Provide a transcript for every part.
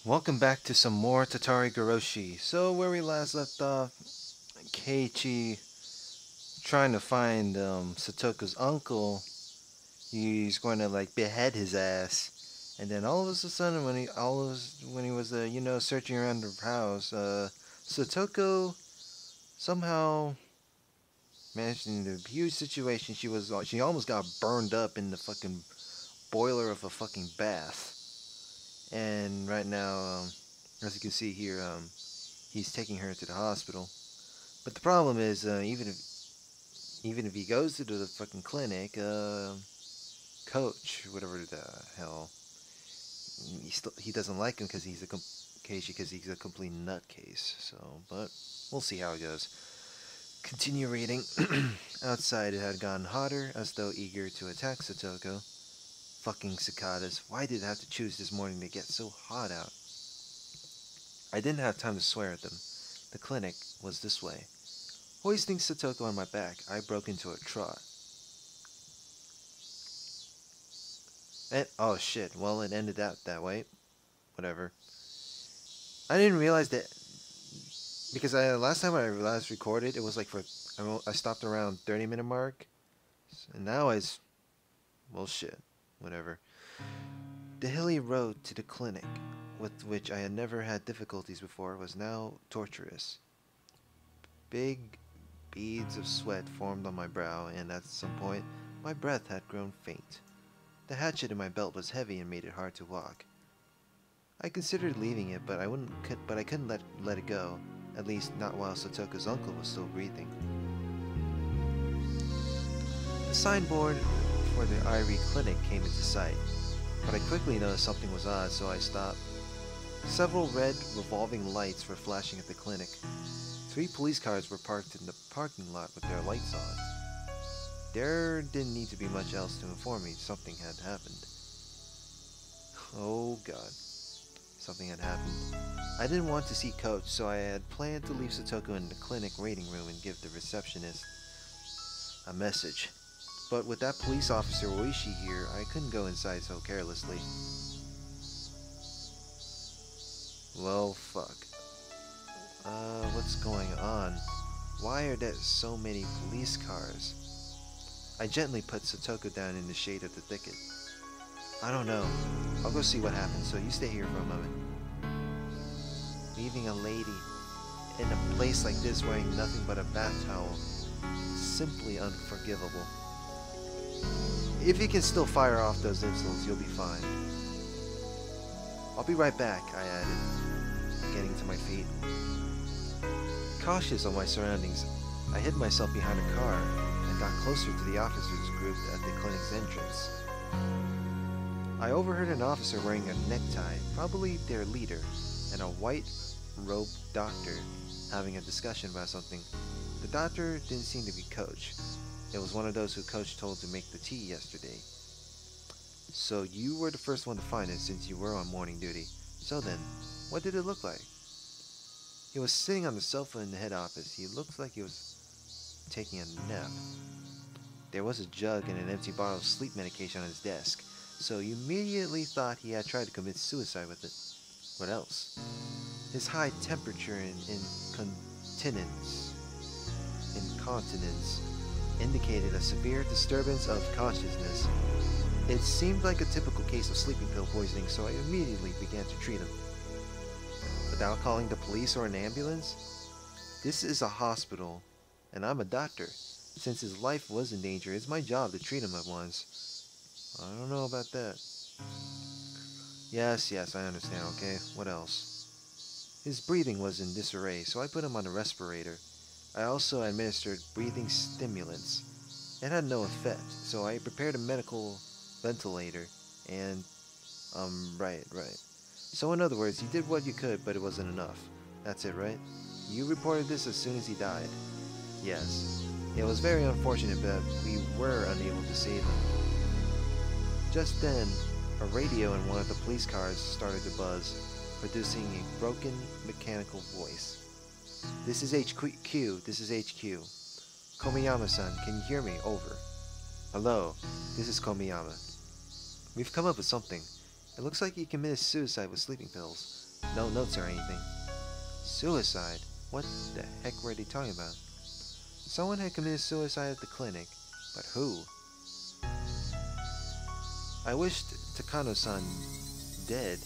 Welcome back to some more Tatarigoroshi. So where we last left off, Keiichi trying to find Satoku's uncle. He's going to like behead his ass, and then all of a sudden, when he was searching around the house, Satoko somehow managed in a huge situation. She almost got burned up in the fucking boiler of a fucking bath. And right now, as you can see here, he's taking her to the hospital. But the problem is, even if he goes to the fucking clinic, coach, whatever the hell, he doesn't like him because he's a complete nutcase. So, but we'll see how it goes. Continue reading. Outside, it had gotten hotter, as though eager to attack Satoko. Fucking cicadas. Why did I have to choose this morning to get so hot out? I didn't have time to swear at them. The clinic was this way. Hoisting Satoko on my back, I broke into a trot. And, oh shit, well it ended out that way. Whatever. I didn't realize that, because last time I last recorded, it was like I stopped around 30-minute mark. And now well shit. Whatever. The hilly road to the clinic, with which I had never had difficulties before, was now tortuous. Big beads of sweat formed on my brow, and at some point, my breath had grown faint. The hatchet in my belt was heavy and made it hard to walk. I considered leaving it, but I couldn't let it go, at least not while Satoku's uncle was still breathing. The signboard for the Irie Clinic came into sight, but I quickly noticed something was odd, so I stopped. Several red revolving lights were flashing at the clinic. 3 police cars were parked in the parking lot with their lights on. There didn't need to be much else to inform me something had happened. Oh god. Something had happened. I didn't want to see Coach, so I had planned to leave Satoko in the clinic waiting room and give the receptionist a message. But with that police officer Oishi here, I couldn't go inside so carelessly. Well, fuck. What's going on? Why are there so many police cars? I gently put Satoko down in the shade of the thicket. I don't know. I'll go see what happens, so you stay here for a moment. Leaving a lady in a place like this wearing nothing but a bath towel. Simply unforgivable. If you can still fire off those missiles, you'll be fine. I'll be right back, I added, getting to my feet. Cautious of my surroundings, I hid myself behind a car and got closer to the officers grouped at the clinic's entrance. I overheard an officer wearing a necktie, probably their leader, and a white-robed doctor having a discussion about something. The doctor didn't seem to be Coach. It was one of those who Coach told to make the tea yesterday. So you were the first one to find it since you were on morning duty. So then, what did it look like? He was sitting on the sofa in the head office. He looked like he was taking a nap. There was a jug and an empty bottle of sleep medication on his desk, so you immediately thought he had tried to commit suicide with it. What else? His high temperature and incontinence indicated a severe disturbance of consciousness. It seemed like a typical case of sleeping pill poisoning, so I immediately began to treat him. Without calling the police or an ambulance? This is a hospital, and I'm a doctor. Since his life was in danger, it's my job to treat him at once. I don't know about that. Yes, I understand, okay? What else? His breathing was in disarray, so I put him on a respirator. I also administered breathing stimulants. It had no effect, so I prepared a medical ventilator, and, right. So in other words, you did what you could, but it wasn't enough. That's it, right? You reported this as soon as he died. Yes. It was very unfortunate, but we were unable to save him. Just then, a radio in one of the police cars started to buzz, producing a broken mechanical voice. This is HQ. This is HQ. Komiyama-san, can you hear me? Over. Hello, this is Komiyama. We've come up with something. It looks like he committed suicide with sleeping pills. no notes or anything. Suicide? What the heck were they talking about? Someone had committed suicide at the clinic, but who? I wished Takano-san dead,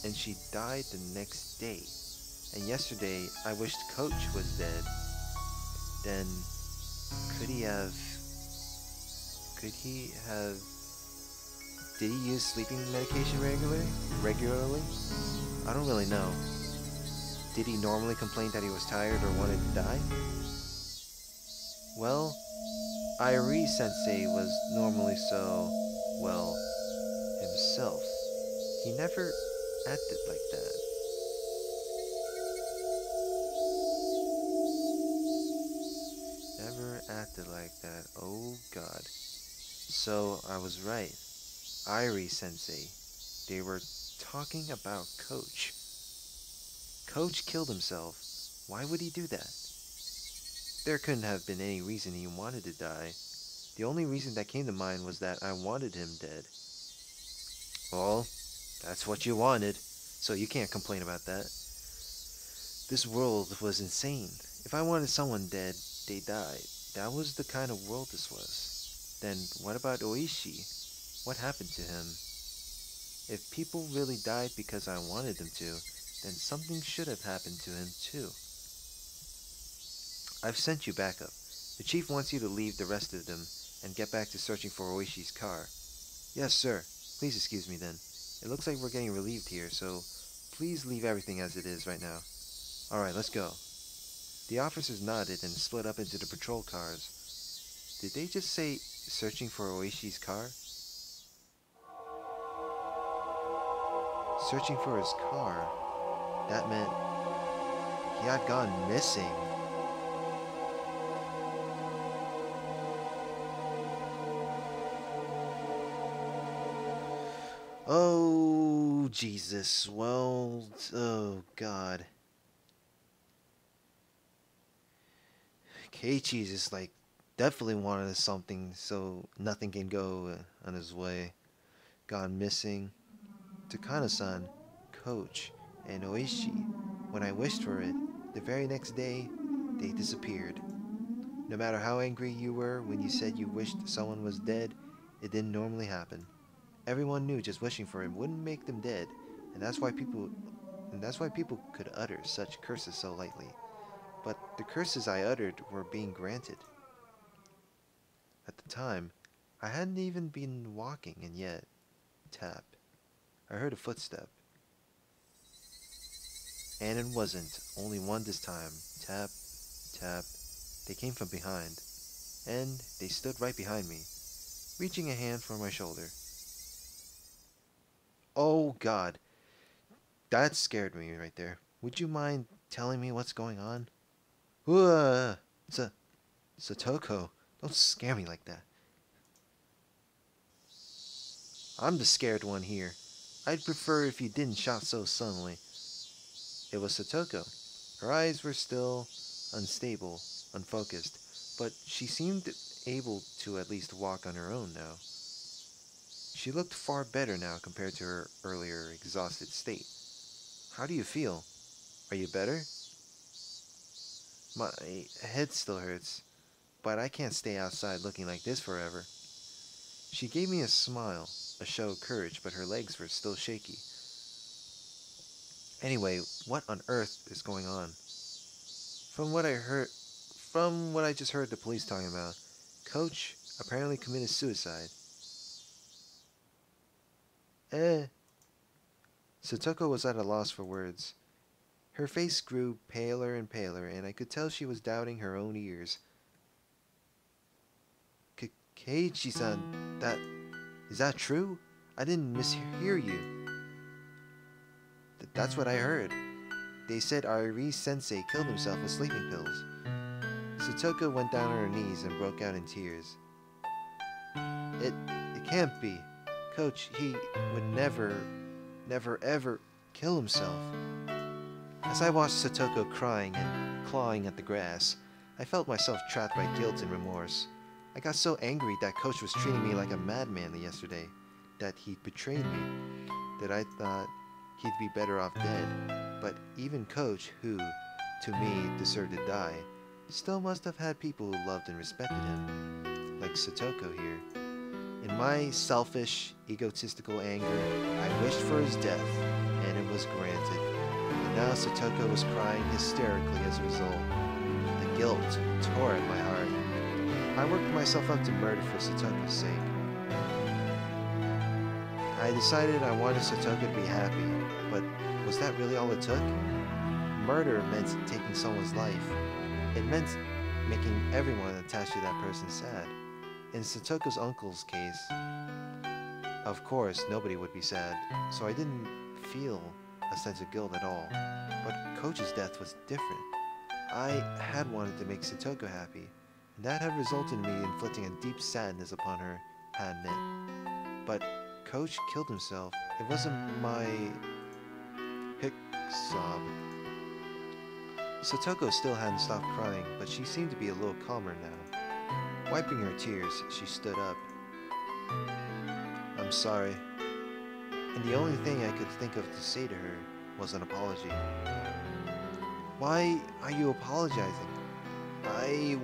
and she died the next day. And yesterday, I wished Coach was dead. Then, could he have... Did he use sleeping medication regularly? I don't really know. Did he normally complain that he was tired or wanted to die? Well, Irie-sensei was normally so, well, himself. He never acted like that. Never acted like that. Oh god. So, I was right. Irie-sensei. They were talking about Coach. Coach killed himself. Why would he do that? There couldn't have been any reason he wanted to die. The only reason that came to mind was that I wanted him dead. Well, that's what you wanted, so you can't complain about that. This world was insane. If I wanted someone dead, they died. That was the kind of world this was. Then what about Oishi? What happened to him? If people really died because I wanted them to, then something should have happened to him too. I've sent you backup. The chief wants you to leave the rest of them and get back to searching for Oishi's car. Yes, sir. Please excuse me then. It looks like we're getting relieved here, so please leave everything as it is right now. Alright, let's go. The officers nodded and split up into the patrol cars. Did they just say searching for Oishi's car? Searching for his car. That meant he had gone missing. Oh, Jesus. Well, oh, God. Keiichi just, like, definitely wanted something so nothing can go on his way. Gone missing. Takano-san, Coach, and Oishi. When I wished for it, the very next day, they disappeared. No matter how angry you were when you said you wished someone was dead, it didn't normally happen. Everyone knew just wishing for him wouldn't make them dead, and that's why people could utter such curses so lightly. But the curses I uttered were being granted. At the time, I hadn't even been walking, and yet, tap. I heard a footstep. And it wasn't only one this time. Tap, tap. They came from behind, and they stood right behind me, reaching a hand for my shoulder. Oh, God. That scared me right there. Would you mind telling me what's going on? Satoko, don't scare me like that. I'm the scared one here. I'd prefer if you didn't shout so suddenly. It was Satoko. Her eyes were still unstable, unfocused, but she seemed able to at least walk on her own now. She looked far better now compared to her earlier exhausted state. How do you feel? Are you better? My head still hurts, but I can't stay outside looking like this forever. She gave me a smile, a show of courage, but her legs were still shaky. Anyway, what on earth is going on? From what I just heard the police talking about, Coach apparently committed suicide. Satoko was at a loss for words. Her face grew paler and paler, and I could tell she was doubting her own ears. Keiichi-san, is that true? I didn't mishear you. That's what I heard. They said Irie-sensei killed himself with sleeping pills. Satoko went down on her knees and broke out in tears. It can't be. Coach, he would never ever kill himself. As I watched Satoko crying and clawing at the grass, I felt myself trapped by guilt and remorse. I got so angry that Coach was treating me like a madman yesterday, that he'd betrayed me, that I thought he'd be better off dead. But even Coach, who, to me, deserved to die, still must have had people who loved and respected him, like Satoko here. In my selfish, egotistical anger, I wished for his death, and it was granted. And now Satoko was crying hysterically as a result. The guilt tore at my heart. I worked myself up to murder for Satoko's sake. I decided I wanted Satoko to be happy, but was that really all it took? Murder meant taking someone's life. It meant making everyone attached to that person sad. In Satoko's uncle's case, of course, nobody would be sad, so I didn't feel a sense of guilt at all. But Coach's death was different. I had wanted to make Satoko happy, and that had resulted in me inflicting a deep sadness upon her, hadn't it? But Coach killed himself. It wasn't my hic sob. Satoko still hadn't stopped crying, but she seemed to be a little calmer now. Wiping her tears, she stood up. I'm sorry. And the only thing I could think of to say to her was an apology. Why are you apologizing?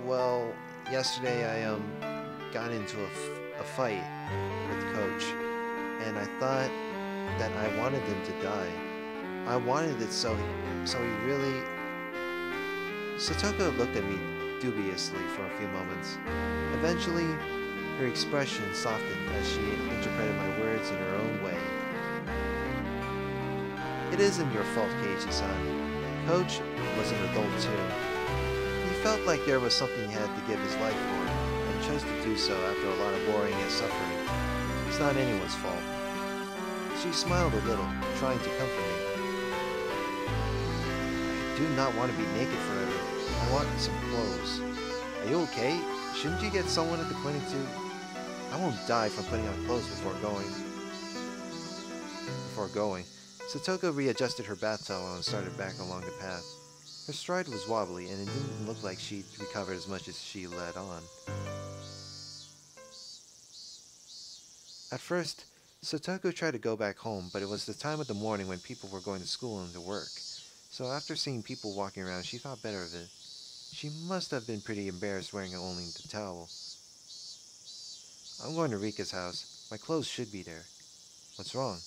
Well, yesterday I got into a fight with Coach, and I thought that I wanted him to die. I wanted it so he really... Satoko looked at me dubiously for a few moments. Eventually, her expression softened as she interpreted my words in her own way. It isn't your fault, Keiichi-san. Coach was an adult too. He felt like there was something he had to give his life for, and chose to do so after a lot of worrying and suffering. It's not anyone's fault. She smiled a little, trying to comfort me. I do not want to be naked forever. I want some clothes. Are you okay? Shouldn't you get someone at the clinic too? I won't die from putting on clothes before going. Satoko readjusted her bath towel and started back along the path. Her stride was wobbly, and it didn't look like she'd recovered as much as she let on. At first, Satoko tried to go back home, but it was the time of the morning when people were going to school and to work. So after seeing people walking around, she thought better of it. She must have been pretty embarrassed wearing only the towel. I'm going to Rika's house. My clothes should be there. What's wrong?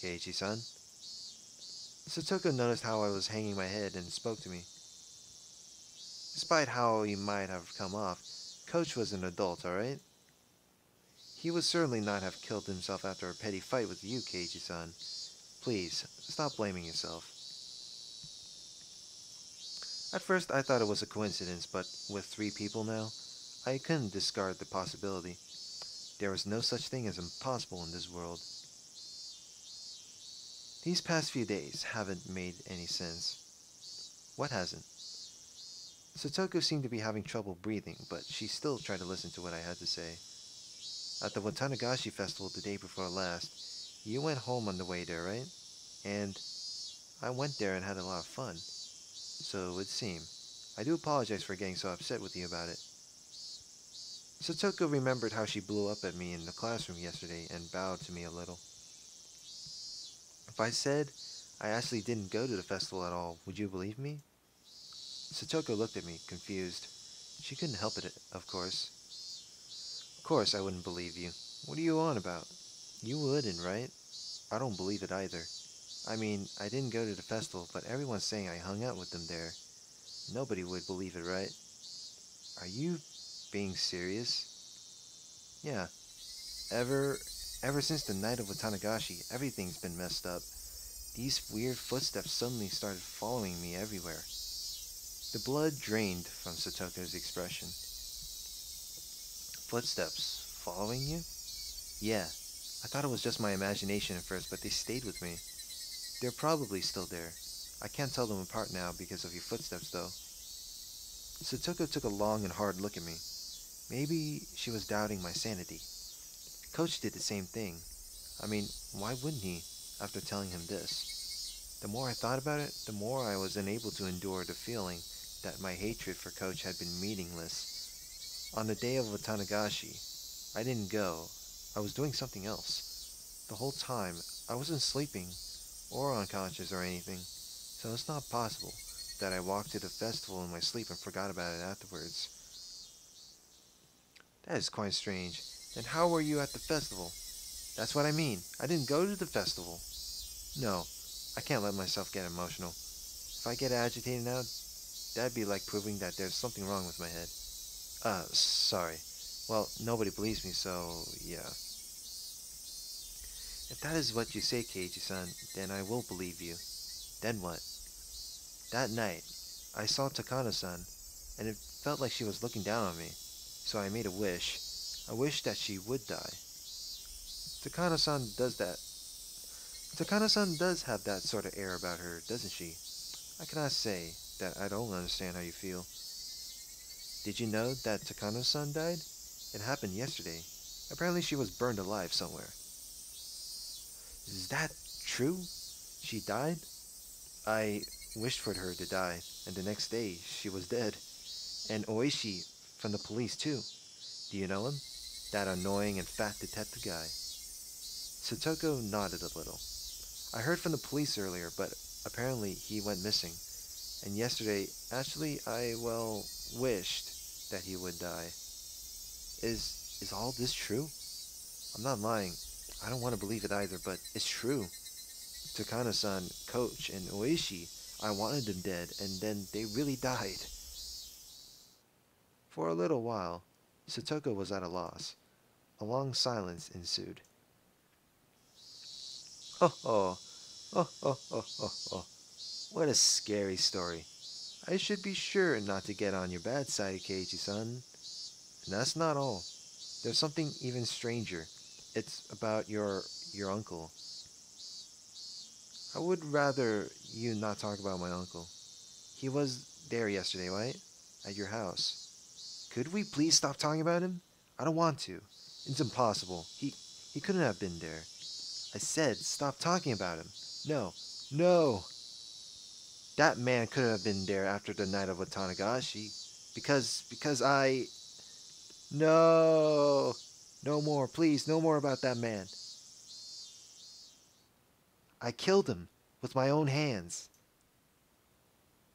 Keiichi-san? Satoko noticed how I was hanging my head and spoke to me. Despite how he might have come off, Coach was an adult, alright? He would certainly not have killed himself after a petty fight with you, Keiichi-san. Please, stop blaming yourself. At first, I thought it was a coincidence, but with 3 people now, I couldn't discard the possibility. There was no such thing as impossible in this world. These past few days haven't made any sense. What hasn't? Satoko seemed to be having trouble breathing, but she still tried to listen to what I had to say. At the Watanagashi festival the day before last, you went home on the way there, right? And I went there and had a lot of fun. So it would seem. I do apologize for getting so upset with you about it. Satoko remembered how she blew up at me in the classroom yesterday and bowed to me a little. If I said I actually didn't go to the festival at all, would you believe me? Satoko looked at me, confused. She couldn't help it, of course. Of course I wouldn't believe you. What are you on about? You wouldn't, right? I don't believe it either. I mean, I didn't go to the festival, but everyone's saying I hung out with them there. Nobody would believe it, right? Are you being serious? Yeah. Ever since the night of Watanagashi, everything's been messed up. These weird footsteps suddenly started following me everywhere. The blood drained from Satoko's expression. Footsteps following you? Yeah. I thought it was just my imagination at first, but they stayed with me. They're probably still there. I can't tell them apart now because of your footsteps, though. Satoko took a long and hard look at me. Maybe she was doubting my sanity. Coach did the same thing. I mean, why wouldn't he, after telling him this? The more I thought about it, the more I was unable to endure the feeling that my hatred for Coach had been meaningless. On the day of Watanagashi, I didn't go. I was doing something else. The whole time, I wasn't sleeping or unconscious or anything, so it's not possible that I walked to the festival in my sleep and forgot about it afterwards. That is quite strange. Then how were you at the festival? That's what I mean. I didn't go to the festival. No, I can't let myself get emotional. If I get agitated now, that'd be like proving that there's something wrong with my head. Sorry. Well, nobody believes me, so yeah. If that is what you say, Keiichi-san, then I will believe you. Then what? That night, I saw Takano-san, and it felt like she was looking down on me. So I made a wish. A wish that she would die. Takano-san does that. Takano-san does have that sort of air about her, doesn't she? I cannot say that I don't understand how you feel. Did you know that Takano-san died? It happened yesterday. Apparently she was burned alive somewhere. Is that true? She died? I wished for her to die, and the next day she was dead. And Oishi from the police too. Do you know him? That annoying and fat detective guy. Satoko nodded a little. I heard from the police earlier, but apparently he went missing. And yesterday, actually, I, well, wished that he would die. Is all this true? I'm not lying. I don't want to believe it either, but it's true. Takano-san, Coach, and Oishi, I wanted them dead, and then they really died. For a little while, Satoko was at a loss. A long silence ensued. Oh oh, oh oh oh oh oh. What a scary story. I should be sure not to get on your bad side, Keiichi-san. And that's not all. There's something even stranger. It's about your uncle. I would rather you not talk about my uncle. He was there yesterday, right? At your house. Could we please stop talking about him? I don't want to. It's impossible. He couldn't have been there. I said stop talking about him. No. No. That man couldn't have been there after the night of Watanagashi. Because I... No. No more, please. No more about that man. I killed him with my own hands.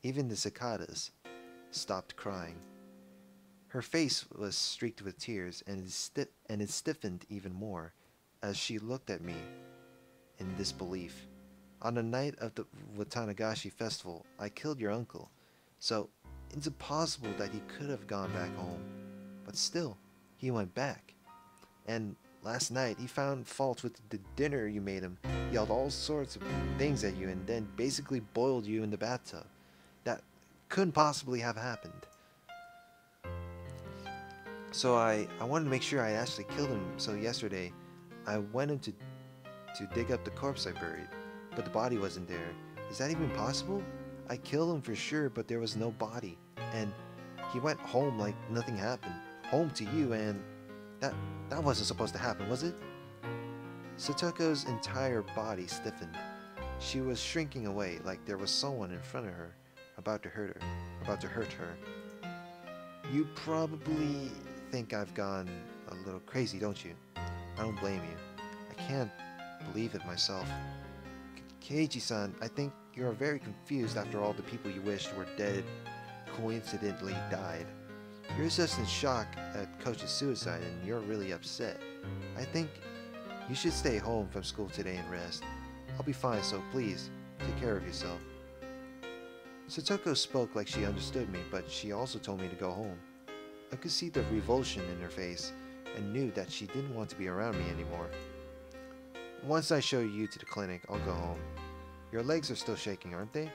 Even the cicadas stopped crying. Her face was streaked with tears, and it stiffened even more as she looked at me in disbelief. On the night of the Watanagashi festival, I killed your uncle, so it's impossible that he could have gone back home. But still, he went back. And last night, he found fault with the dinner you made him, yelled all sorts of things at you, and then basically boiled you in the bathtub. That couldn't possibly have happened. So I wanted to make sure I actually killed him, so yesterday I went in to dig up the corpse I buried, but the body wasn't there. Is that even possible? I killed him for sure, but there was no body, and he went home like nothing happened. Home to you, and that wasn't supposed to happen, was it? Satoko's entire body stiffened. She was shrinking away like there was someone in front of her, about to hurt her. You probably think I've gone a little crazy, don't you? I don't blame you. I can't believe it myself. Keiichi-san, I think you're very confused after all the people you wished were dead coincidentally died. You're just in shock at Coach's suicide and you're really upset. I think you should stay home from school today and rest. I'll be fine, so please, take care of yourself. Satoko spoke like she understood me, but she also told me to go home. I could see the revulsion in her face and knew that she didn't want to be around me anymore. Once I show you to the clinic, I'll go home. Your legs are still shaking, aren't they?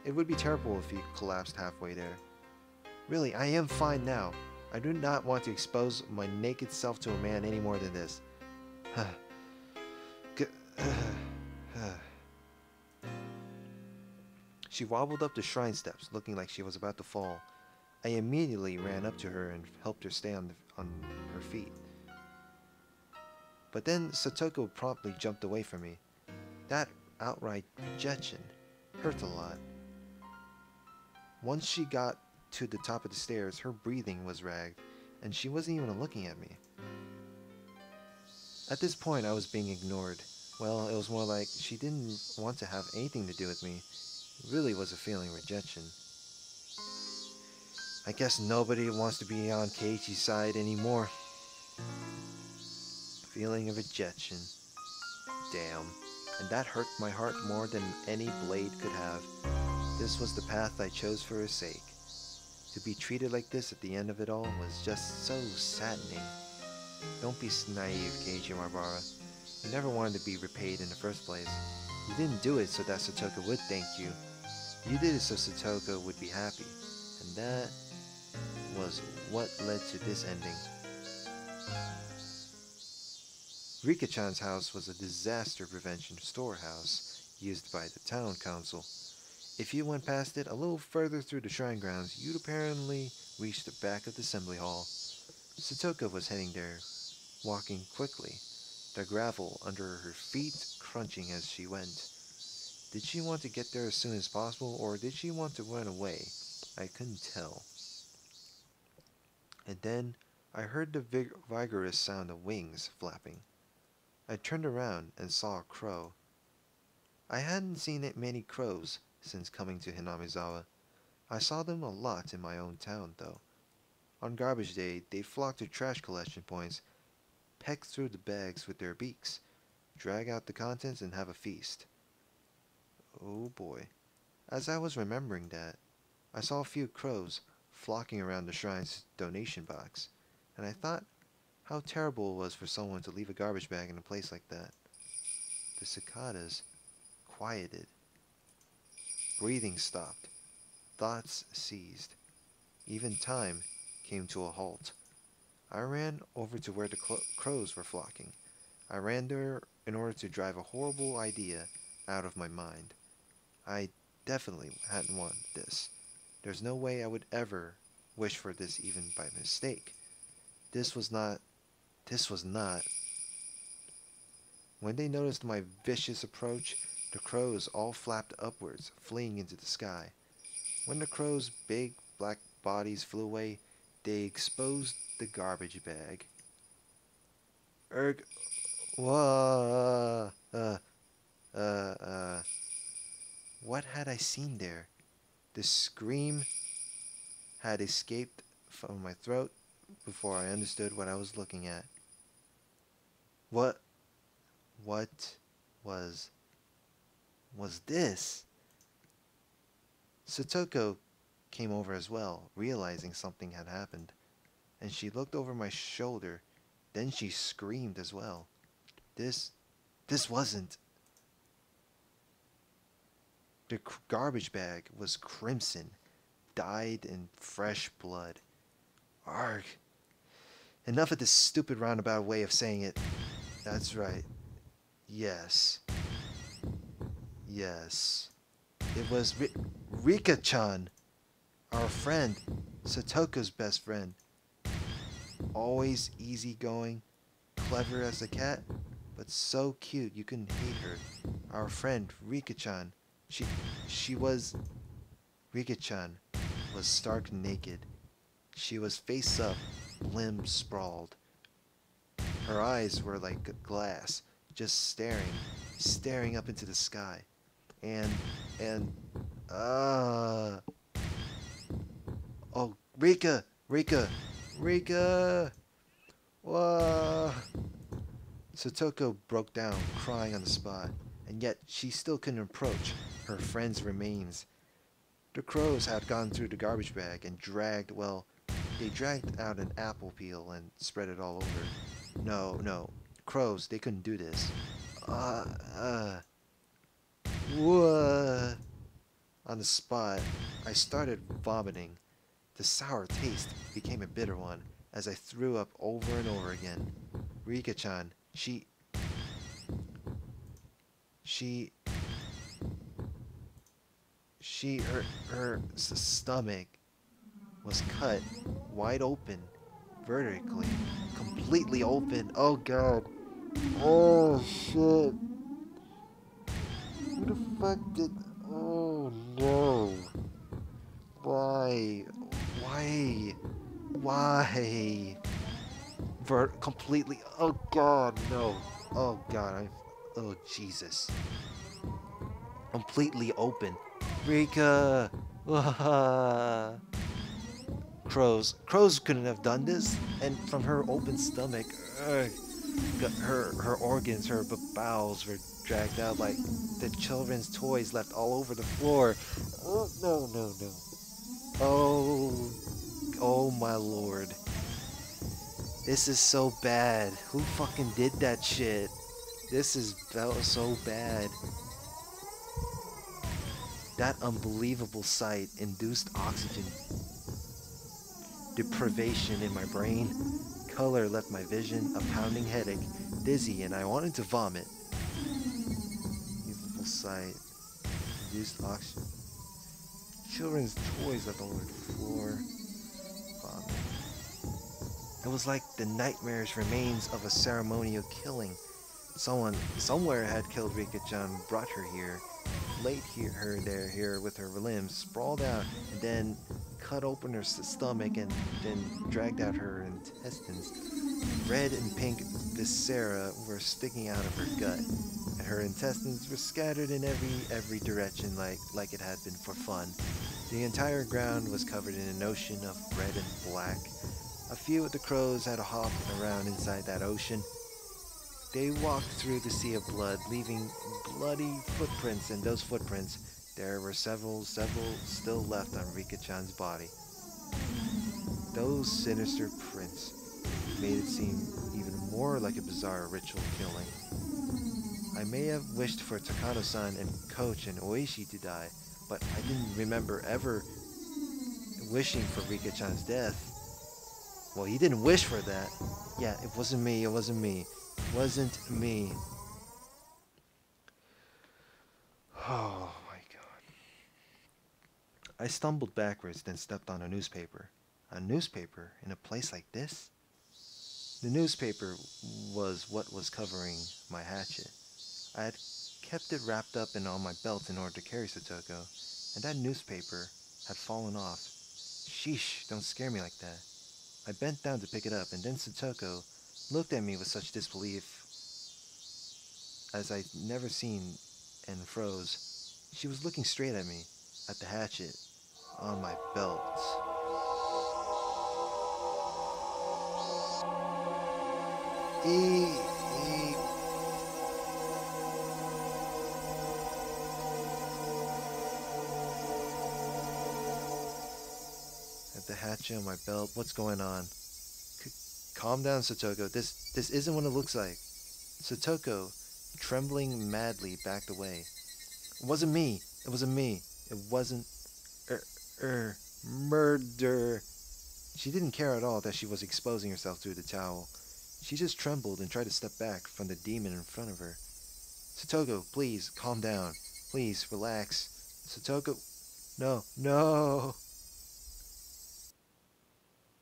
It would be terrible if you collapsed halfway there. Really, I am fine now. I do not want to expose my naked self to a man any more than this. She wobbled up the shrine steps, looking like she was about to fall. I immediately ran up to her and helped her stay on her feet. But then Satoko promptly jumped away from me. That outright rejection hurt a lot. Once she got to the top of the stairs, her breathing was ragged, and she wasn't even looking at me. At this point, I was being ignored. Well, it was more like she didn't want to have anything to do with me. really was a feeling rejection. I guess nobody wants to be on Keiichi's side anymore. Feeling of rejection. Damn. And that hurt my heart more than any blade could have. This was the path I chose for his sake. To be treated like this at the end of it all was just so saddening. Don't be naive, Keiichi Marbara. You never wanted to be repaid in the first place. You didn't do it so that Satoko would thank you. You did it so Satoko would be happy. And that was what led to this ending. Rika-chan's house was a disaster prevention storehouse used by the town council. If you went past it a little further through the shrine grounds, you'd apparently reach the back of the assembly hall. Satoko was heading there, walking quickly, the gravel under her feet crunching as she went. Did she want to get there as soon as possible, or did she want to run away? I couldn't tell. And then I heard the vigorous sound of wings flapping. I turned around and saw a crow. I hadn't seen many crows since coming to Hinamizawa. I saw them a lot in my own town, though. On garbage day, they flocked to trash collection points, peck through the bags with their beaks, drag out the contents, and have a feast. Oh boy. As I was remembering that, I saw a few crows flocking around the shrine's donation box, and I thought how terrible it was for someone to leave a garbage bag in a place like that. The cicadas quieted. Breathing stopped. Thoughts ceased. Even time came to a halt. I ran over to where the crows were flocking. I ran there in order to drive a horrible idea out of my mind. I definitely hadn't wanted this. There's no way I would ever wish for this even by mistake. This was not. When they noticed my vicious approach, the crows all flapped upwards, fleeing into the sky. When the crows' big black bodies flew away, they exposed the garbage bag. Whoa, what had I seen there? The scream had escaped from my throat before I understood what I was looking at. What was this? Satoko came over as well, realizing something had happened, and she looked over my shoulder. Then she screamed as well. This wasn't. The garbage bag was crimson, dyed in fresh blood. Arg. Enough of this stupid roundabout way of saying it. That's right. Yes. It was Rika-chan, our friend, Satoko's best friend. Always easygoing, clever as a cat, but so cute you couldn't hate her. Our friend, Rika-chan. Rika-chan was stark naked. She was face up, limbs sprawled. Her eyes were like glass, just staring up into the sky. Oh, Rika! Whoa! Satoko broke down, crying on the spot, and yet she still couldn't approach her friend's remains. The crows had gone through the garbage bag and dragged out an apple peel and spread it all over. No, crows, they couldn't do this. Whoa! On the spot, I started vomiting. The sour taste became a bitter one as I threw up over and over again. Rika-chan, her stomach was cut wide open, vertically, completely open. Oh god. Oh shit. Who the fuck did... Oh no. Why? Completely... Oh god, no. Oh god, oh Jesus. Completely open. Rika! Crows couldn't have done this. And from her open stomach, her organs, her bowels were dragged out like the children's toys left all over the floor. Oh, no, no, no. Oh, oh my lord. This is so bad. Who fucking did that shit? This is so bad. That unbelievable sight induced oxygen deprivation in my brain. Color left my vision, a pounding headache, dizzy, and I wanted to vomit. Beautiful sight induced oxygen. Children's toys left all over the floor. Vomit. It was like the nightmarish remains of a ceremonial killing. Someone, somewhere had killed Rika-chan, brought her here, laid here with her limbs sprawled out, and then cut open her stomach and then dragged out her intestines. Red and pink viscera were sticking out of her gut, and her intestines were scattered in every direction like it had been for fun. The entire ground was covered in an ocean of red and black. A few of the crows had hopped around inside that ocean. They walked through the sea of blood, leaving bloody footprints, and those footprints, there were several still left on Rika-chan's body. Those sinister prints made it seem even more like a bizarre ritual killing. I may have wished for Takano-san and Coach and Oishi to die, but I didn't remember ever wishing for Rika-chan's death. Well, he didn't wish for that. Yeah, it wasn't me. Wasn't me. Oh my god. I stumbled backwards, then stepped on a newspaper. A newspaper in a place like this? The newspaper was what was covering my hatchet. I had kept it wrapped up and on my belt in order to carry Satoko, and that newspaper had fallen off. Sheesh, don't scare me like that. I bent down to pick it up, and then Satoko looked at me with such disbelief as I'd never seen, and froze. She was looking straight at me, at the hatchet, on my belt. At the hatchet on my belt, what's going on? Calm down, Satoko. This isn't what it looks like. Satoko, trembling madly, backed away. It wasn't me. It wasn't me. It wasn't... murder. She didn't care at all that she was exposing herself through the towel. She just trembled and tried to step back from the demon in front of her. Satoko, please, calm down. Please, relax. Satoko... No.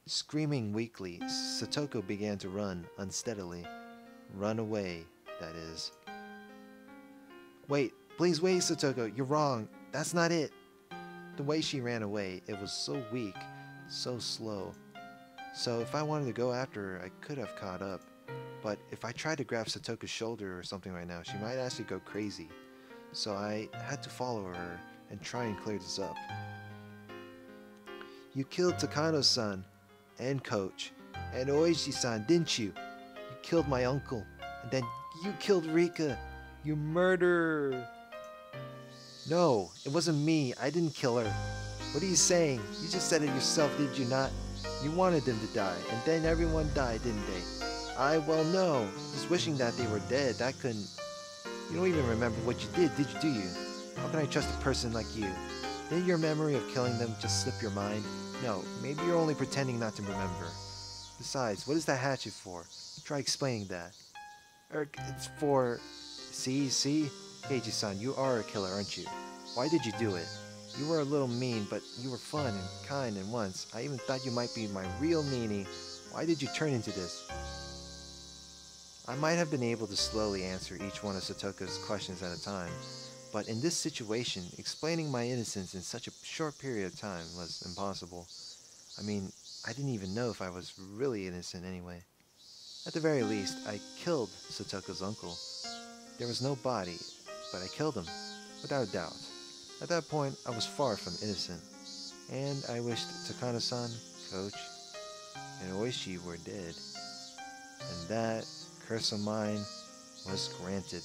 Screaming weakly, Satoko began to run unsteadily. Run away, that is. Wait, please wait, Satoko, you're wrong. That's not it. The way she ran away, it was so weak, so slow. So if I wanted to go after her, I could have caught up. But if I tried to grab Satoko's shoulder or something right now, she might actually go crazy. So I had to follow her and try and clear this up. You killed Takano-san and Coach and Oishi-san, didn't you? You killed my uncle, and then you killed Rika. You murderer. No, it wasn't me. I didn't kill her. What are you saying? You just said it yourself, did you not? You wanted them to die, and then everyone died, didn't they? Well, no. Just wishing that they were dead. That couldn't... You don't even remember what you did you, do you? How can I trust a person like you? Did your memory of killing them just slip your mind? No, maybe you're only pretending not to remember. Besides, what is that hatchet for? Try explaining that. It's for... See? Keiichi-san, you are a killer, aren't you? Why did you do it? You were a little mean, but you were fun and kind, and once, I even thought you might be my real meanie. Why did you turn into this? I might have been able to slowly answer each one of Satoko's questions at a time, but in this situation, explaining my innocence in such a short period of time was impossible. I mean, I didn't even know if I was really innocent anyway. At the very least, I killed Satoko's uncle. There was no body, but I killed him, without a doubt. At that point, I was far from innocent, and I wished Takano-san, Coach, and Oishi were dead. And that curse of mine was granted.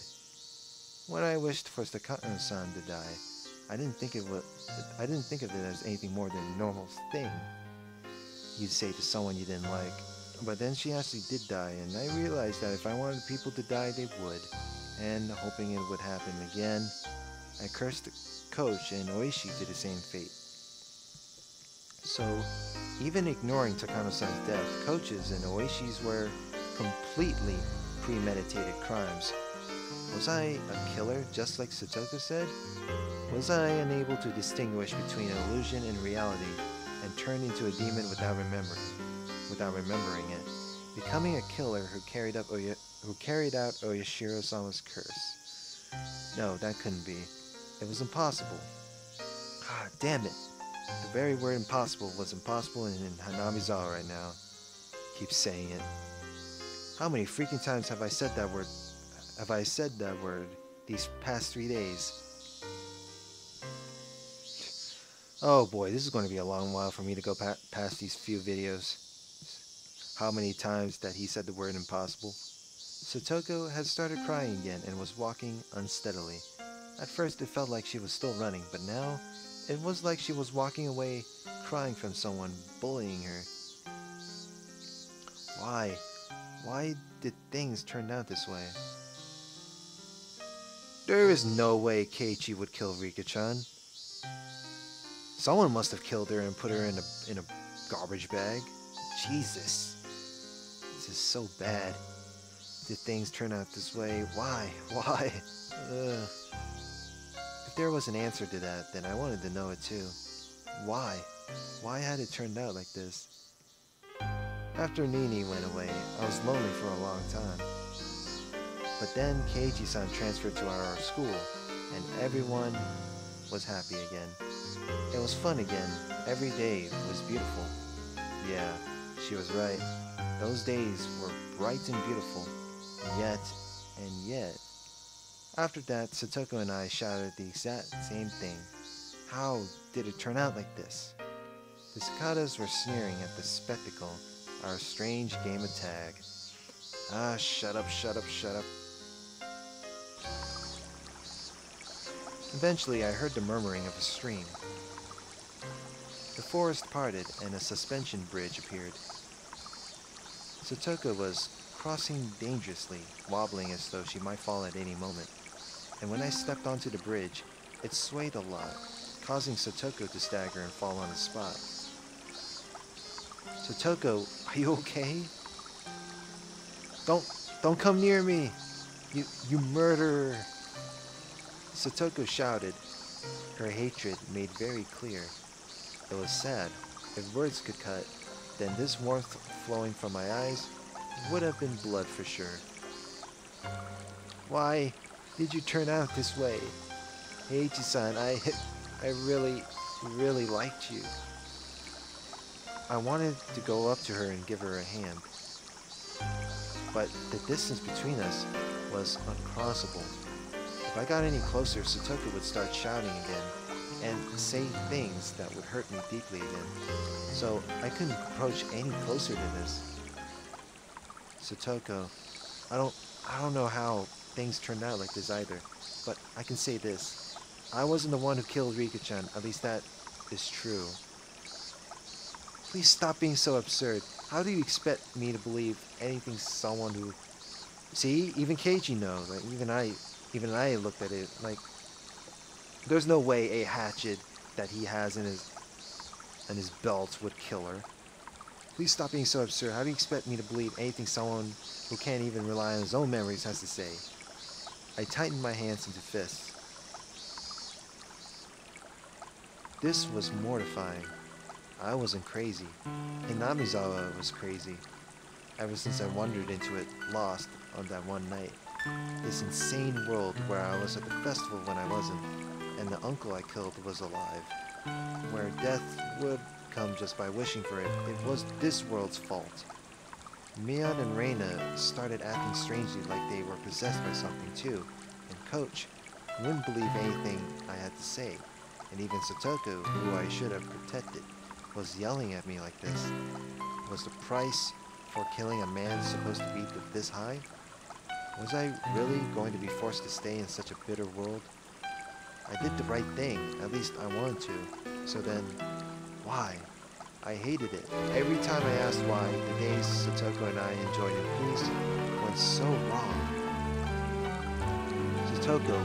When I wished for Takano-san to die, I didn't think of it as anything more than a normal thing you'd say to someone you didn't like. But then she actually did die, and I realized that if I wanted people to die, they would. And hoping it would happen again, I cursed Coach and Oishi to the same fate. So, even ignoring Takano-san's death, Coach's and Oishi's were completely premeditated crimes. Was I a killer, just like Satoko said? Was I unable to distinguish between illusion and reality, and turned into a demon without remembering it, becoming a killer who carried out Oyashiro-sama's curse? No, that couldn't be. It was impossible. Ah, damn it! The very word impossible was impossible in Hanamizawa right now. Keep saying it. How many freaking times have I said that word? These past 3 days? Oh boy, this is going to be a long while for me to go past these few videos. How many times that he said the word impossible? Satoko had started crying again and was walking unsteadily. At first it felt like she was still running, but now it was like she was walking away, crying from someone bullying her. Why? Why did things turn out this way? There is no way Keiichi would kill Rika-chan. Someone must have killed her and put her in a garbage bag. Jesus. This is so bad. Did things turn out this way? Why? Why? Ugh. If there was an answer to that, then I wanted to know it too. Why? Why had it turned out like this? After Nini went away, I was lonely for a long time. But then Keiichi-san transferred to our school, and everyone was happy again. It was fun again. Every day was beautiful. Yeah, she was right. Those days were bright and beautiful. Yet. After that, Satoko and I shouted the exact same thing. How did it turn out like this? The cicadas were sneering at the spectacle, our strange game of tag. Ah, shut up, shut up, shut up. Eventually, I heard the murmuring of a stream. The forest parted and a suspension bridge appeared. Satoko was crossing dangerously, wobbling as though she might fall at any moment. And when I stepped onto the bridge, it swayed a lot, causing Satoko to stagger and fall on the spot. Satoko, are you okay? Don't come near me! You murderer! Satoko shouted, her hatred made very clear. It was sad. If words could cut, then this warmth flowing from my eyes would have been blood for sure. Why did you turn out this way? Keiichi-san, I really liked you. I wanted to go up to her and give her a hand. But the distance between us was uncrossable. If I got any closer, Satoko would start shouting again and say things that would hurt me deeply again. So I couldn't approach any closer to this. Satoko, I don't know how things turned out like this either, but I can say this. I wasn't the one who killed Rika-chan, at least that is true. Please stop being so absurd. How do you expect me to believe anything someone who... See, even Keiichi knows. Like, even I looked at it like... There's no way a hatchet that he has in his belt would kill her. Please stop being so absurd. How do you expect me to believe anything someone who can't even rely on his own memories has to say? I tightened my hands into fists. This was mortifying. I wasn't crazy. Hanamizawa was crazy. Ever since I wandered into it, lost, on that one night. This insane world where I was at the festival when I wasn't, and the uncle I killed was alive. Where death would come just by wishing for it, it was this world's fault. Mion and Reina started acting strangely like they were possessed by something too, and Coach wouldn't believe anything I had to say. and even Satoko, who I should have protected, was yelling at me like this. Was the price for killing a man supposed to be this high? Was I really going to be forced to stay in such a bitter world? I did the right thing, at least I wanted to. So then, why? I hated it. Every time I asked why, the days Satoko and I enjoyed in peace went so wrong. Satoko,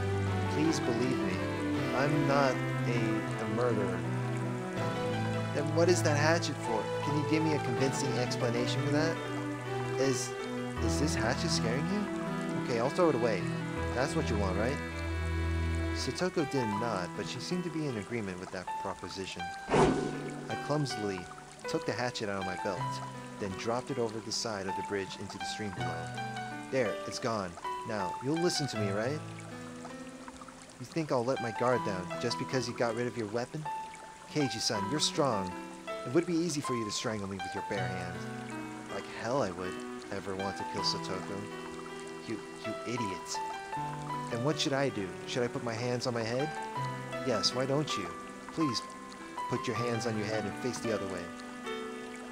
please believe me. I'm not a murderer. Then what is that hatchet for? Can you give me a convincing explanation for that? Is this hatchet scaring you? Okay, I'll throw it away. That's what you want, right? Satoko did nod, but she seemed to be in agreement with that proposition. I clumsily took the hatchet out of my belt, then dropped it over the side of the bridge into the stream below. There, it's gone. Now, you'll listen to me, right? You think I'll let my guard down just because you got rid of your weapon? Keiichi-san, you're strong. It would be easy for you to strangle me with your bare hands. Like hell I would ever want to kill Satoko. You idiot. And what should I do? Should I put my hands on my head? Yes, why don't you? Please put your hands on your head and face the other way.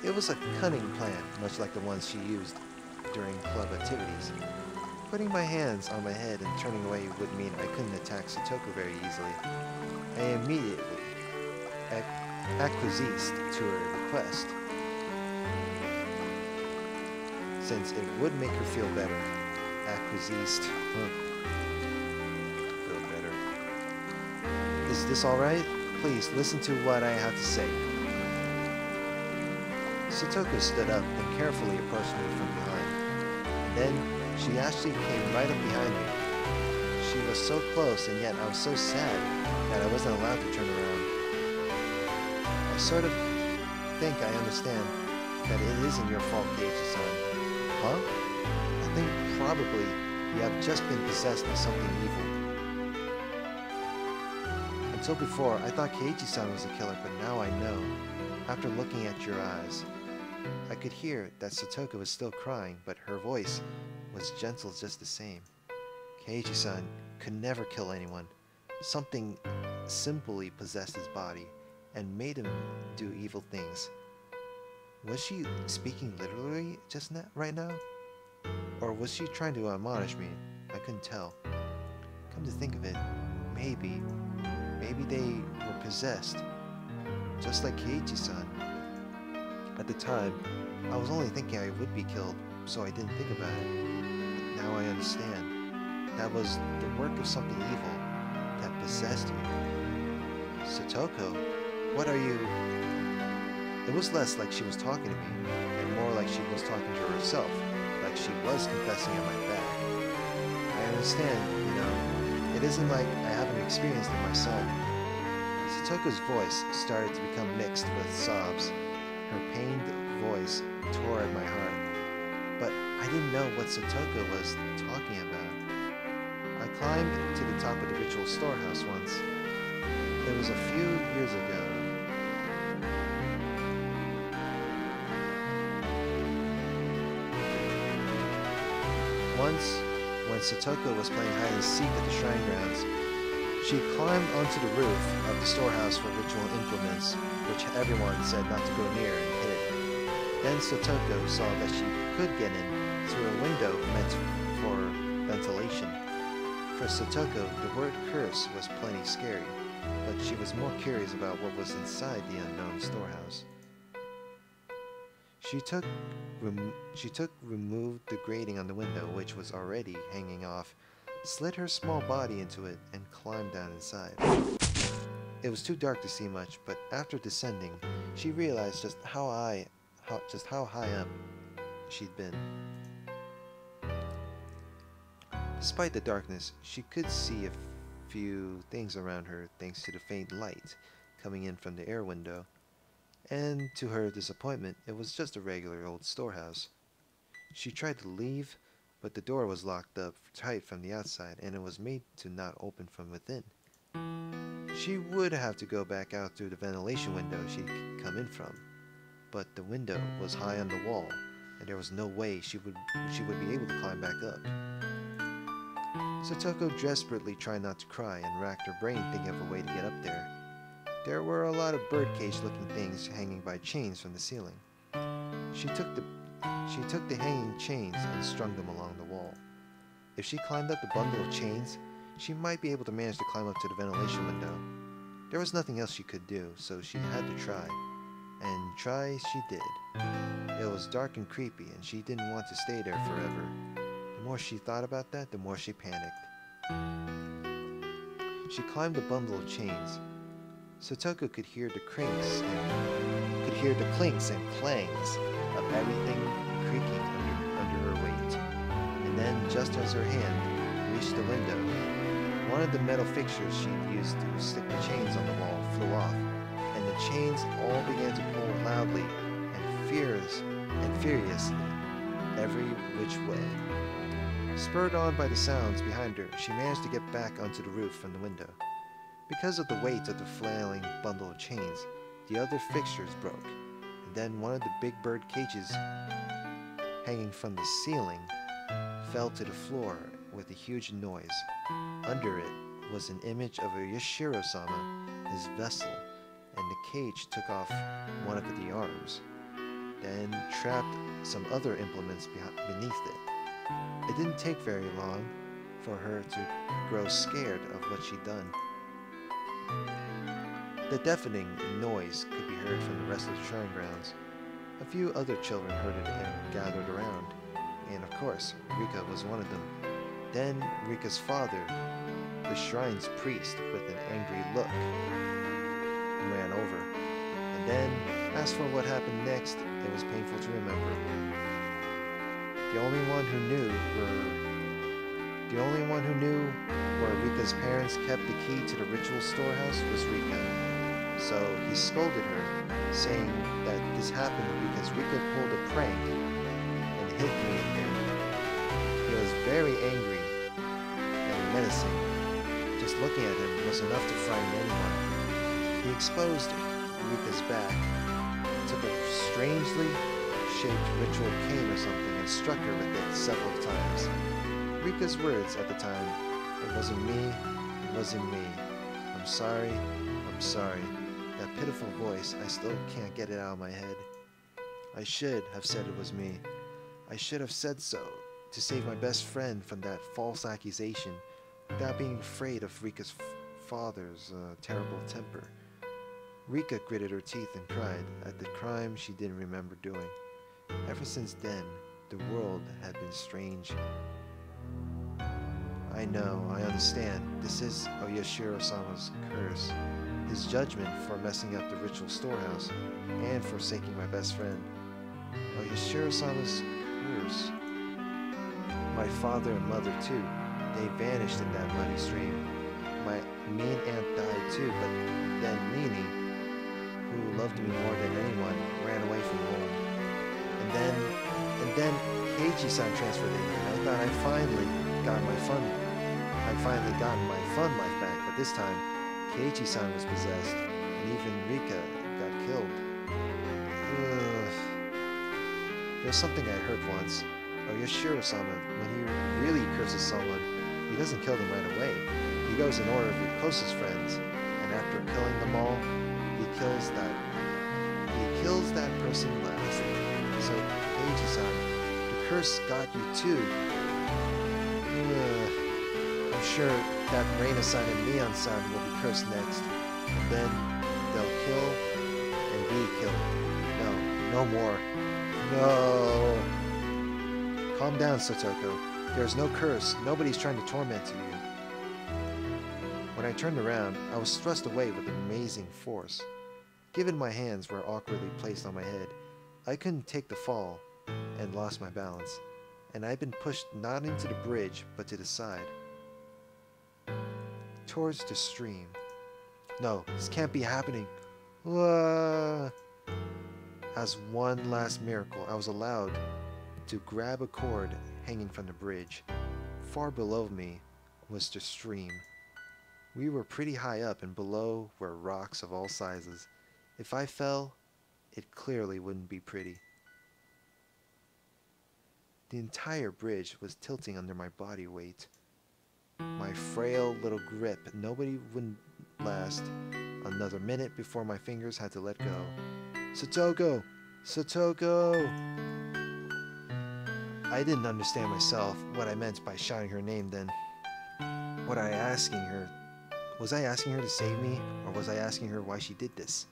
It was a cunning plan, much like the ones she used during club activities. Putting my hands on my head and turning away would mean I couldn't attack Satoko very easily. I immediately acquiesced to her request, since it would make her feel better. Acquiesced. Feel better. Is this alright? Please listen to what I have to say. Satoko stood up and carefully approached me from behind. Then she actually came right up behind me. She was so close, and yet I was so sad that I wasn't allowed to turn around. I sort of think I understand that it isn't your fault, Keiichi-san. Huh? I think probably you have just been possessed by something evil. Until before, I thought Keiichi-san was the killer, but now I know. After looking at your eyes, I could hear that Satoko was still crying, but her voice was gentle just the same. Keiichi-san could never kill anyone. Something simply possessed his body and made him do evil things. Was she speaking literally just right now? Or was she trying to admonish me? I couldn't tell. Come to think of it, maybe they were possessed, just like Keiichi-san. At the time, I was only thinking I would be killed, so I didn't think about it. But now I understand. That was the work of something evil that possessed you. Satoko, what are you... It was less like she was talking to me, and more like she was talking to herself, like she was confessing at my back. I understand, you know, it isn't like I haven't experienced it myself. Satoko's voice started to become mixed with sobs. Her pained voice tore at my heart. But I didn't know what Satoko was talking about. I climbed to the top of the ritual storehouse once. It was a few years ago. Once, when Satoko was playing hide-and-seek at the shrine grounds, she climbed onto the roof of the storehouse for ritual implements, which everyone said not to go near, and hid. Then Satoko saw that she could get in through a window meant for ventilation. For Satoko, the word curse was plenty scary, but she was more curious about what was inside the unknown storehouse. She removed the grating on the window, which was already hanging off, slid her small body into it, and climbed down inside. It was too dark to see much, but after descending, she realized just how high up she'd been. Despite the darkness, she could see a few things around her thanks to the faint light coming in from the air window. And to her disappointment, it was just a regular old storehouse. She tried to leave, but the door was locked up tight from the outside, and it was made to not open from within. She would have to go back out through the ventilation window she'd come in from, but the window was high on the wall, and there was no way she would be able to climb back up. Satoko desperately tried not to cry and racked her brain thinking of a way to get up there. There were a lot of birdcage-looking things hanging by chains from the ceiling. She took the hanging chains and strung them along the wall. If she climbed up the bundle of chains, she might be able to manage to climb up to the ventilation window. There was nothing else she could do, so she had to try. And try she did. It was dark and creepy, and she didn't want to stay there forever. The more she thought about that, the more she panicked. She climbed the bundle of chains. Satoko could hear the clinks and clangs of everything creaking under her weight. And then, just as her hand reached the window, one of the metal fixtures she'd used to stick the chains on the wall flew off, and the chains all began to pull loudly and furiously every which way. Spurred on by the sounds behind her, she managed to get back onto the roof from the window. Because of the weight of the flailing bundle of chains, the other fixtures broke, and then one of the big bird cages hanging from the ceiling fell to the floor with a huge noise. Under it was an image of a Yashiro-sama, his vessel, and the cage took off one of the arms, then trapped some other implements beneath it. It didn't take very long for her to grow scared of what she'd done. The deafening noise could be heard from the rest of the shrine grounds. A few other children heard it and gathered around, and of course, Rika was one of them. Then Rika's father, the shrine's priest, with an angry look, ran over. And then, as for what happened next, it was painful to remember. The only one who knew where Rika's parents kept the key to the ritual storehouse was Rika. So he scolded her, saying that this happened because Rika pulled a prank and hid me in there. He was very angry and menacing. Just looking at him was enough to frighten anyone. He exposed Rika's back, took a strangely shaped ritual cane or something, and struck her with it several times. Rika's words at the time, "It wasn't me, it wasn't me. I'm sorry, I'm sorry." That pitiful voice, I still can't get it out of my head. I should have said it was me. I should have said so, to save my best friend from that false accusation, without being afraid of Rika's father's terrible temper. Rika gritted her teeth and cried at the crime she didn't remember doing. Ever since then, the world had been strange. I know, I understand. This is Oyashiro-sama's curse. His judgment for messing up the ritual storehouse and forsaking my best friend. Oyashiro-sama's curse. My father and mother too. They vanished in that muddy stream. My mean aunt died too, but then Nini, who loved me more than anyone, ran away from home. And then Keiichi-san transferred in, and I thought I'd finally gotten my fun life back, but this time, Keiichi-san was possessed, and even Rika got killed. There's something I heard once. Yashiro-sama, when he really curses someone, he doesn't kill them right away. He goes in order of your closest friends, and after killing them all, he kills that person last. So, Keiichi-san, the curse got you too. I'm sure that Reina-san and Neon-san will be cursed next, and then they'll kill and be killed. No more. No. Calm down, Satoko. There's no curse. Nobody's trying to torment you. When I turned around, I was thrust away with amazing force. Given my hands were awkwardly placed on my head, I couldn't take the fall and lost my balance, and I'd been pushed not into the bridge, but to the side. Towards the stream. No, this can't be happening. As one last miracle, I was allowed to grab a cord hanging from the bridge. Far below me was the stream. We were pretty high up, and below were rocks of all sizes. If I fell, it clearly wouldn't be pretty. The entire bridge was tilting under my body weight. My frail little grip, nobody wouldn't last. another minute before my fingers had to let go. Satoko! Satoko! I didn't understand myself what I meant by shouting her name then. Was I asking her to save me, or was I asking her why she did this?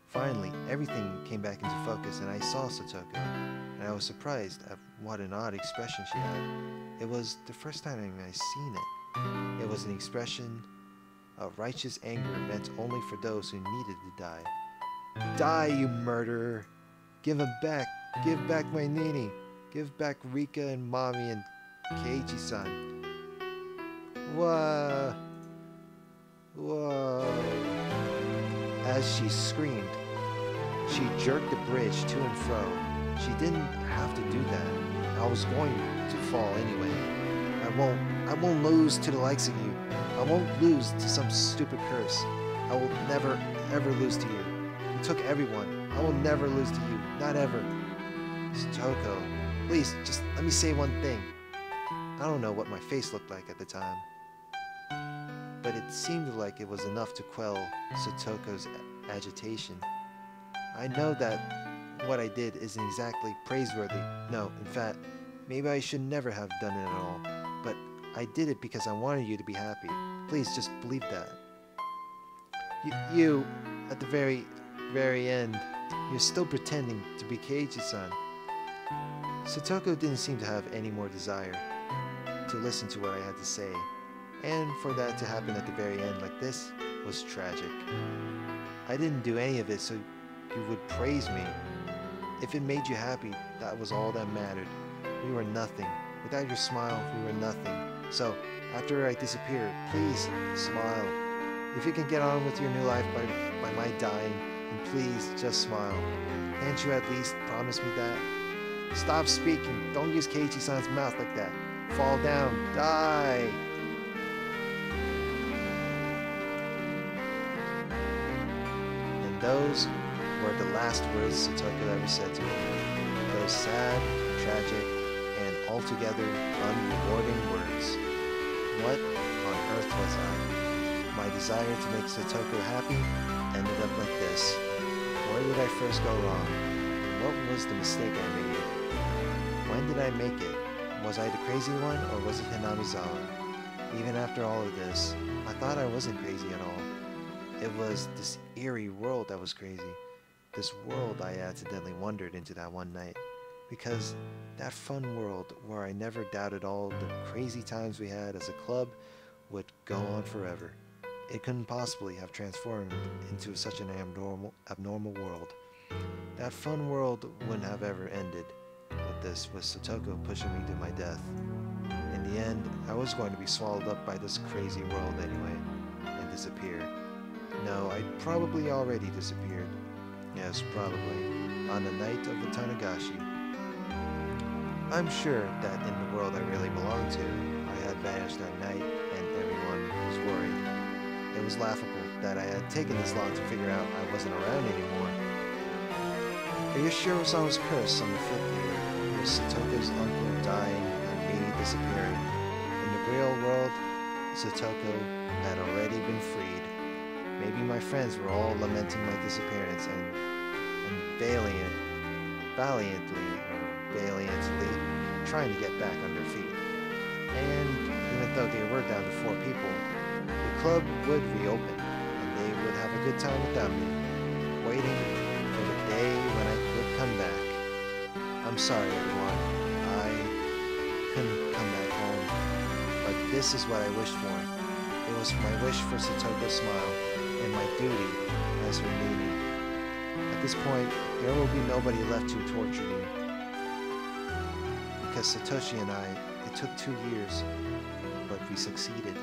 Finally, everything came back into focus and I saw Satoko, and I was surprised at what an odd expression she had. It was the first time I'd seen it. It was an expression of righteous anger meant only for those who needed to die. Die, you murderer! Give him back! Give back my Nini! Give back Rika and Mommy and Keiichi-san! Whoa! Whoa! As she screamed, she jerked the bridge to and fro. She didn't have to do that. I was going to fall anyway. I won't lose to the likes of you. I won't lose to some stupid curse. I will never, ever lose to you. You took everyone. I will never lose to you. Not ever. Satoko, please, just let me say one thing. I don't know what my face looked like at the time, but it seemed like it was enough to quell Satoko's agitation. I know that what I did isn't exactly praiseworthy. No, in fact, maybe I should never have done it at all. But I did it because I wanted you to be happy. Please just believe that. You, at the very end, you're still pretending to be Keiichi-san. Satoko didn't seem to have any more desire to listen to what I had to say, and for that to happen at the very end like this was tragic. I didn't do any of it so you would praise me. If it made you happy, that was all that mattered. We were nothing. Without your smile, we were nothing. So, after I disappeared, please smile. If you can get on with your new life by my dying, then please just smile. Can't you at least promise me that? Stop speaking. Don't use Keiichi-san's mouth like that. Fall down. Die. And those were the last words Satoko ever said to me. Those sad, tragic, and altogether unrewarding words. What on earth was I? My desire to make Satoko happy ended up like this. Where did I first go wrong? What was the mistake I made? When did I make it? Was I the crazy one, or was it Hinamizawa? Even after all of this, I thought I wasn't crazy at all. It was this eerie world that was crazy. This world I accidentally wandered into that one night. Because that fun world where I never doubted all the crazy times we had as a club would go on forever. It couldn't possibly have transformed into such an abnormal world. That fun world wouldn't have ever ended with Satoko pushing me to my death. In the end, I was going to be swallowed up by this crazy world anyway, and disappear. No, I'd probably already disappeared. Yes, probably. On the night of the Tanagashi. I'm sure that in the world I really belonged to, I had vanished that night, and everyone was worried. It was laughable that I had taken this long to figure out I wasn't around anymore. Are you sure it was on his curse on the 5th year? It was Satoko's uncle dying and me disappearing. In the real world, Satoko had already been freed. Maybe my friends were all lamenting my disappearance and valiantly trying to get back on their feet. And even though they were down to 4 people, the club would reopen, and they would have a good time without me, waiting for the day when I would come back. I'm sorry, everyone. I couldn't come back home, but this is what I wished for. It was my wish for Satoko's smile, and my duty as her Nini. At this point, there will be nobody left to torture me. Because Satoshi and I, it took 2 years, but we succeeded.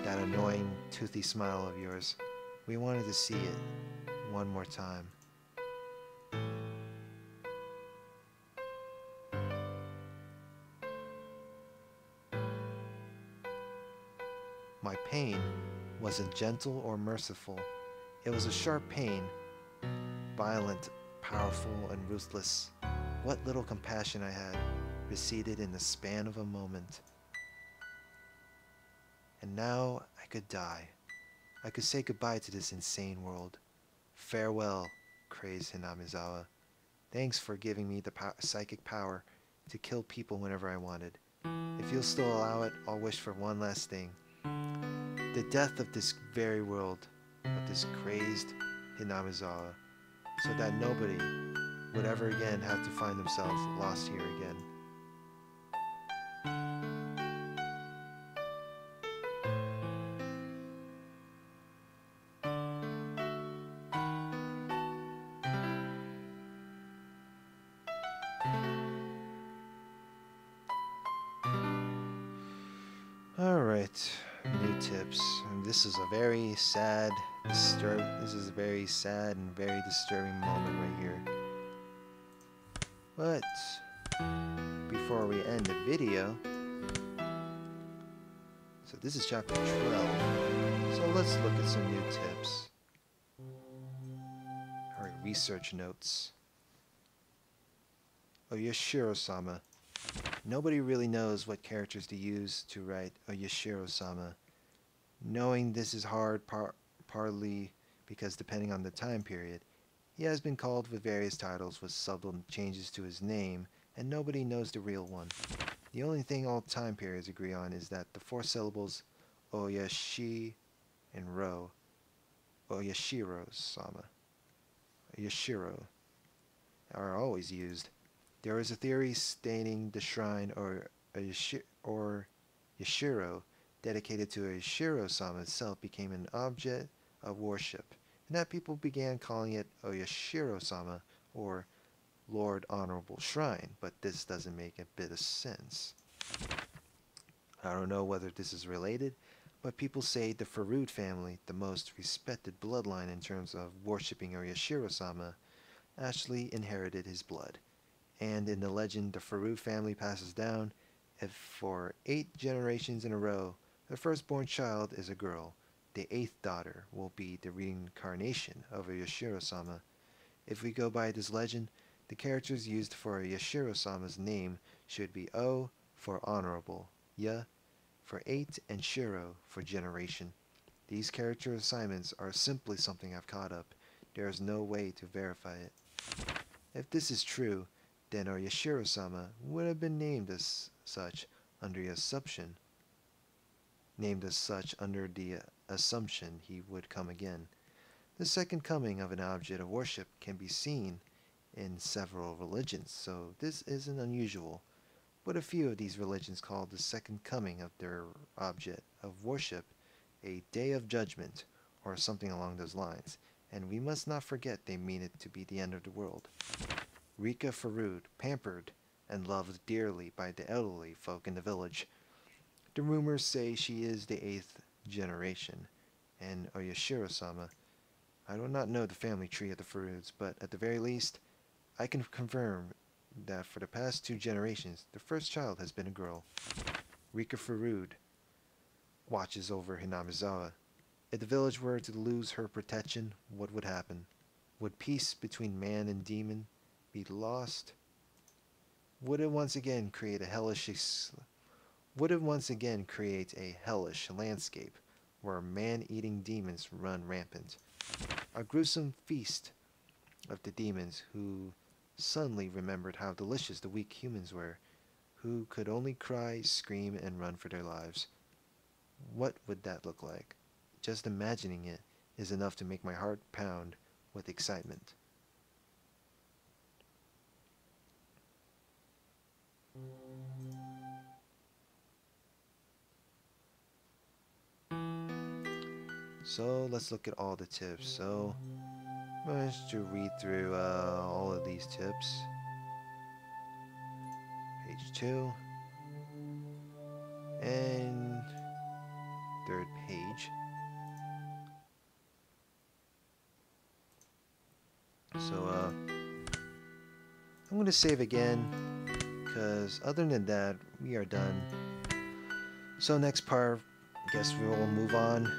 That annoying, toothy smile of yours, we wanted to see it one more time. My pain wasn't gentle or merciful. It was a sharp pain, violent, powerful, and ruthless. What little compassion I had receded in the span of a moment. And now I could die, I could say goodbye to this insane world. Farewell, crazed Hinamizawa. Thanks for giving me the psychic power to kill people whenever I wanted. If you'll still allow it, I'll wish for one last thing. The death of this very world, of this crazed Hinamizawa, so that nobody would ever again have to find themselves lost here again. Alright, new tips. This is a very sad, this is a very sad and very disturbing moment right here. But before we end the video, so this is chapter 12. So let's look at some new tips. Alright, research notes. Oyashiro-sama. Nobody really knows what characters to use to write Oyashiro-sama. Knowing this is hard partly because depending on the time period, he has been called with various titles with subtle changes to his name, and nobody knows the real one. The only thing all time periods agree on is that the 4 syllables Oyashi and Ro, Oyashiro-sama, Oyashiro, are always used. There is a theory stating the shrine or Yashiro dedicated to Oyashiro-sama itself became an object of worship, and that people began calling it Oyashiro-sama or Lord Honorable Shrine, but this doesn't make a bit of sense. I don't know whether this is related, but people say the Furude family, the most respected bloodline in terms of worshipping Oyashiro-sama, actually inherited his blood. And in the legend, the Furude family passes down if for 8 generations in a row the firstborn child is a girl. The 8th daughter will be the reincarnation of Oyashiro-sama. If we go by this legend, the characters used for Oyashiro-sama's name should be O for honorable, Ya for 8, and Shiro for generation. These character assignments are simply something I've caught up. There is no way to verify it. If this is true, then Oyashiro-sama would have been named as such under the assumption he would come again. The second coming of an object of worship can be seen in several religions, so this isn't unusual. But a few of these religions call the second coming of their object of worship a day of judgment, or something along those lines, and we must not forget they mean it to be the end of the world. Rika Furude, pampered and loved dearly by the elderly folk in the village. The rumors say she is the 8th generation, and Oyashiro-sama. I do not know the family tree of the Furudes, but at the very least, I can confirm that for the past 2 generations, the first child has been a girl. Rika Furude watches over Hinamizawa. If the village were to lose her protection, what would happen? Would peace between man and demon be lost? Would it once again create a hellish landscape where man-eating demons run rampant? A gruesome feast of the demons who suddenly remembered how delicious the weak humans were, who could only cry, scream, and run for their lives. What would that look like? Just imagining it is enough to make my heart pound with excitement. So let's look at all the tips. So I'm going to read through all of these tips. Page 2 and 3rd page. So I'm going to save again, because other than that, we are done. So next part, I guess we will move on.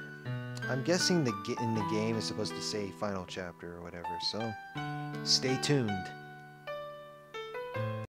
I'm guessing in the game is supposed to say final chapter or whatever, so stay tuned.